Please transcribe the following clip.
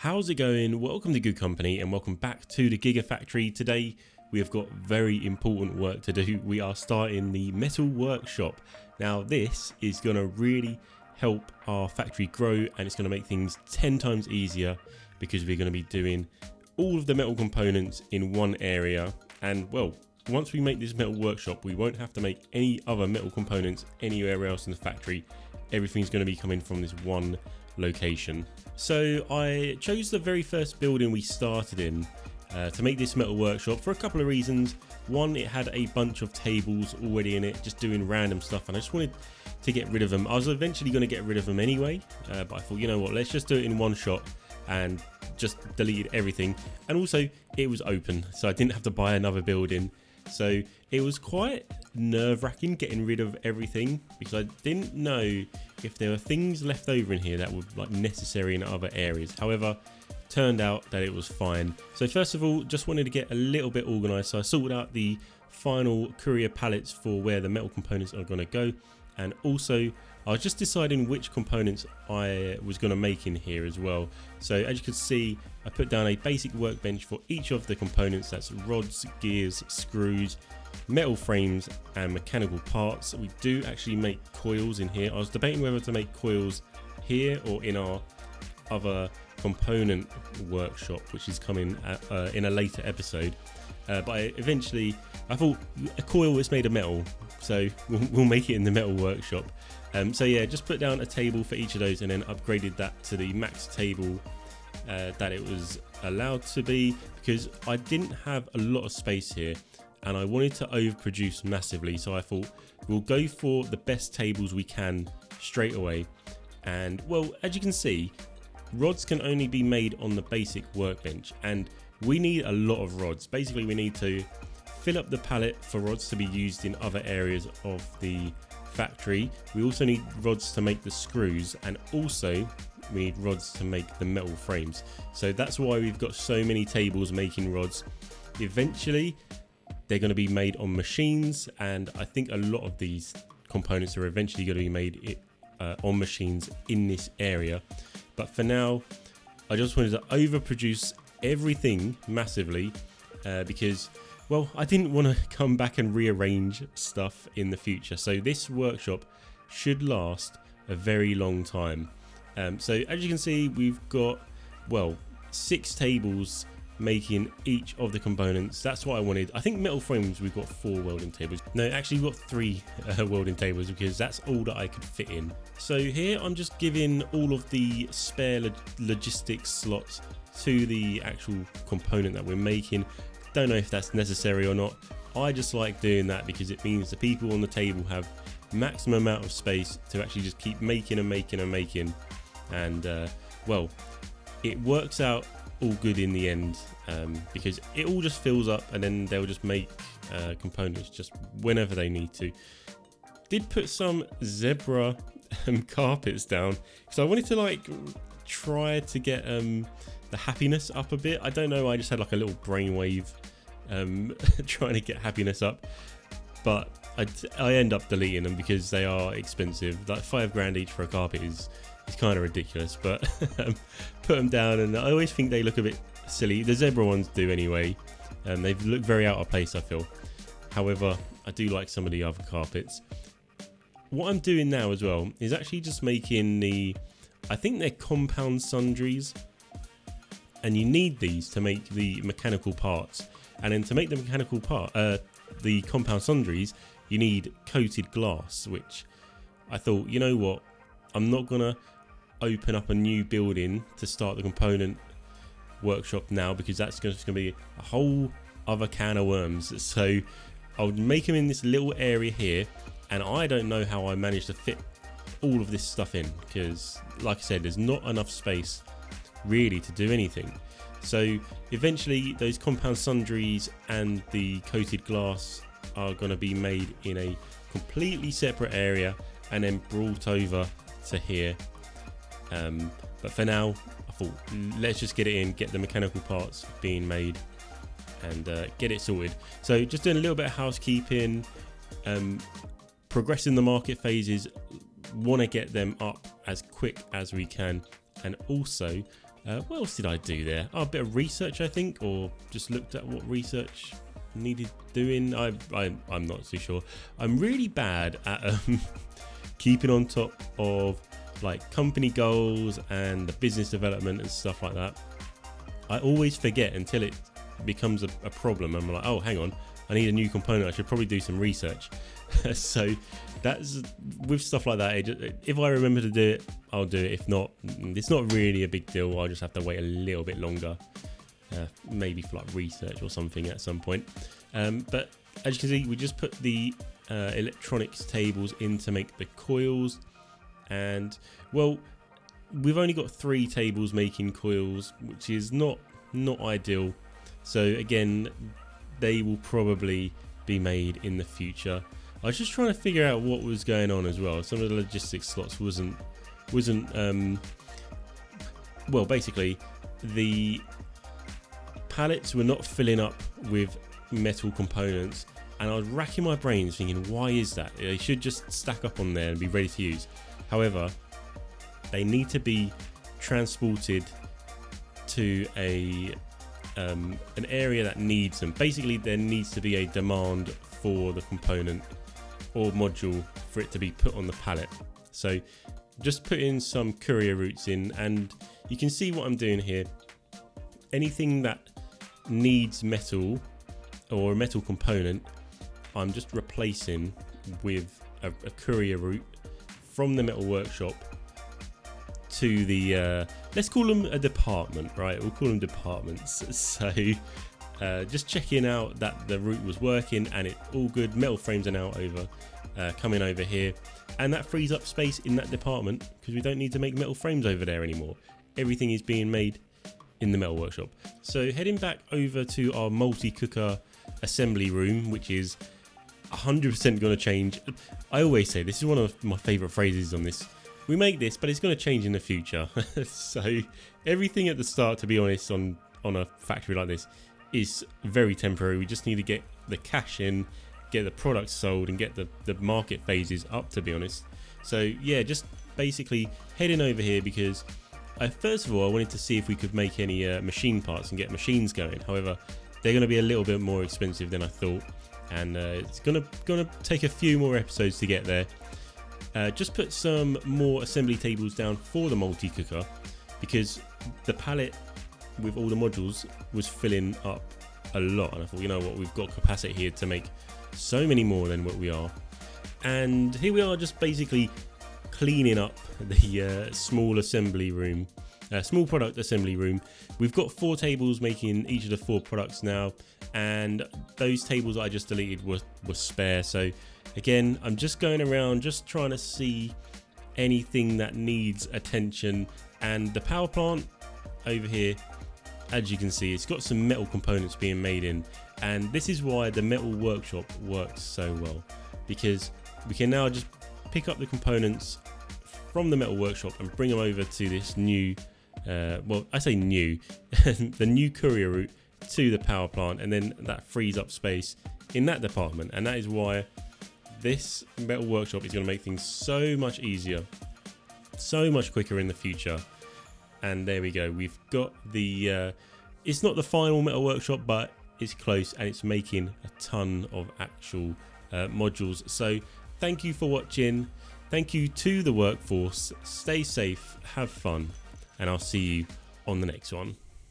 How's it going? Welcome to Good Company and welcome back to the Gigafactory. Today we have got very important work to do. We are starting the metal workshop. Now this is going to really help our factory grow and it's going to make things 10 times easier because we're going to be doing all of the metal components in one area. And well, once we make this metal workshop, we won't have to make any other metal components anywhere else in the factory. Everything's going to be coming from this one location. So I chose the very first building we started in to make this metal workshop for a couple of reasons. One, it had a bunch of tables already in it, just doing random stuff, and I just wanted to get rid of them. I was eventually going to get rid of them anyway, but I thought, you know what, let's just do it in one shot and just deleted everything. And also it was open, so I didn't have to buy another building. So it was quite nerve-wracking getting rid of everything because I didn't know if there were things left over in here that were like necessary in other areas. However, turned out that it was fine. So first of all, just wanted to get a little bit organized. So I sorted out the final courier pallets for where the metal components are going to go. And also I was just deciding which components I was going to make in here as well. So as you can see, I put down a basic workbench for each of the components. That's rods, gears, screws, metal frames and mechanical parts. We do actually make coils in here. I was debating whether to make coils here or in our other component workshop, which is coming in a later episode. But eventually I thought a coil is made of metal, so we'll make it in the metal workshop. So yeah, just put down a table for each of those and then upgraded that to the max table that it was allowed to be, because I didn't have a lot of space here and I wanted to overproduce massively. So I thought we'll go for the best tables we can straight away. And well, as you can see, rods can only be made on the basic workbench and we need a lot of rods. Basically we need to fill up the pallet for rods to be used in other areas of the factory. We also need rods to make the screws, and also we need rods to make the metal frames. So that's why we've got so many tables making rods. Eventually they're going to be made on machines, and I think a lot of these components are eventually going to be made on machines in this area. But for now I just wanted to overproduce everything massively because, well, I didn't want to come back and rearrange stuff in the future. So this workshop should last a very long time. So as you can see, we've got, well, 6 tables making each of the components. That's what I wanted. I think metal frames, we've got 4 welding tables. No, actually we've got 3 welding tables because that's all that I could fit in. So here I'm just giving all of the spare logistics slots to the actual component that we're making. Don't know if that's necessary or not. I just like doing that because it means the people on the table have maximum amount of space to actually just keep making and making and making. And well, it works out all good in the end because it all just fills up and then they'll just make components just whenever they need to. Did put some zebra carpets down because I wanted to like try to get the happiness up a bit. I don't know, I just had like a little brainwave trying to get happiness up, but I end up deleting them because they are expensive. Like $5 each for a carpet is kind of ridiculous, but put them down and I always think they look a bit silly. The zebra ones do anyway, and they look very out of place, I feel. However, I do like some of the other carpets. What I'm doing now as well is actually just making I think they're compound sundries, and you need these to make the mechanical parts. And then to make the mechanical part, the compound sundries, you need coated glass, which I thought, you know what, I'm not gonna open up a new building to start the component workshop now because that's just gonna be a whole other can of worms. So I'll make them in this little area here, and I don't know how I managed to fit all of this stuff in because, like I said, there's not enough space really to do anything. So eventually those compound sundries and the coated glass are going to be made in a completely separate area and then brought over to here. But for now I thought let's just get it in, get the mechanical parts being made and get it sorted. So just doing a little bit of housekeeping, progressing the market phases, want to get them up as quick as we can, and also What else did I do there? Oh, a bit of research, I think, or just looked at what research needed doing. I'm not too sure. I'm really bad at keeping on top of like company goals and the business development and stuff like that. I always forget until it becomes a problem. I'm like, oh, hang on, I need a new component. I should probably do some research. So that's with stuff like that. If I remember to do it, I'll do it. If not, it's not really a big deal. I'll just have to wait a little bit longer, maybe for like research or something at some point. But as you can see, we just put the electronics tables in to make the coils, and well, we've only got 3 tables making coils, which is not ideal. So again, they will probably be made in the future. I was just trying to figure out what was going on as well. Some of the logistics slots wasn't well, basically the pallets were not filling up with metal components, and I was racking my brains thinking, why is that? They should just stack up on there and be ready to use. However, they need to be transported to an area that needs them. Basically, there needs to be a demand for the component or module for it to be put on the pallet. So just put in some Courier Routes in, and you can see what I'm doing here. Anything that needs metal or a metal component, I'm just replacing with a Courier Route from the metal workshop to the let's call them a department, right? We'll call them departments. So just checking out that the route was working and it all good. Metal frames are now coming over here, and that frees up space in that department because we don't need to make metal frames over there anymore. Everything is being made in the metal workshop. So heading back over to our multi-cooker assembly room, which is 100% going to change. I always say this is one of my favorite phrases on this. We make this, but it's going to change in the future. So everything at the start, to be honest, on a factory like this is very temporary. We just need to get the cash in, get the products sold, and get the market phases up, to be honest. So yeah, just basically heading over here because first of all, I wanted to see if we could make any machine parts and get machines going. However, they're going to be a little bit more expensive than I thought, and it's gonna take a few more episodes to get there. Just put some more assembly tables down for the multi-cooker because the pallet with all the modules was filling up a lot, and I thought, you know what, we've got capacity here to make so many more than what we are. And here we are, just basically cleaning up the small assembly room, small product assembly room. We've got 4 tables making each of the 4 products now, and those tables I just deleted were spare. So again, I'm just going around just trying to see anything that needs attention. And the power plant over here, as you can see, it's got some metal components being made in, and this is why the metal workshop works so well, because we can now just pick up the components from the metal workshop and bring them over to this new well, I say new the new Courier Route to the power plant, and then that frees up space in that department. And that is why this metal workshop is going to make things so much easier, so much quicker in the future. And there we go, we've got the it's not the final metal workshop, but it's close, and it's making a ton of actual modules. So thank you for watching. Thank you to the workforce. Stay safe, have fun, and I'll see you on the next one.